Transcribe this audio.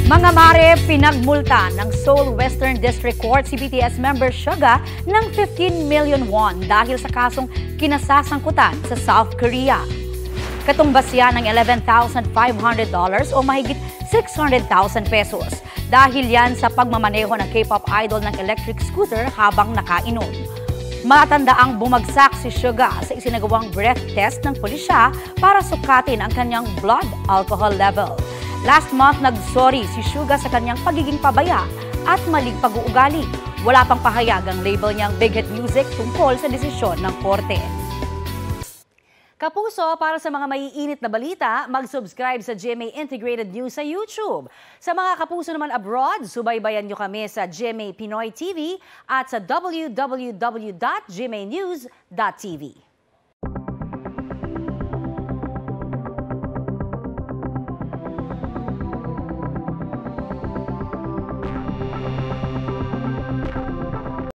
Mga mare, pinagmulta ng Seoul Western District Court si BTS member Suga ng 15 million won dahil sa kasong kinasasangkutan sa South Korea. Katumbas yan ng $11,500 o mahigit 600,000 pesos dahil yan sa pagmamaneho ng K-pop idol ng electric scooter habang nakainom. Matandaang bumagsak si Suga sa isinagawang breath test ng pulisya para sukatin ang kanyang blood alcohol level. Last month, nagsorry si Suga sa kanyang pagiging pabaya at maling pag-uugali. Wala pang pahayag ang label niyang Big Hit Music tungkol sa desisyon ng korte. Kapuso, para sa mga maiinit na balita, mag-subscribe sa GMA Integrated News sa YouTube. Sa mga kapuso naman abroad, subaybayan niyo kami sa GMA Pinoy TV at sa www.gmanews.tv.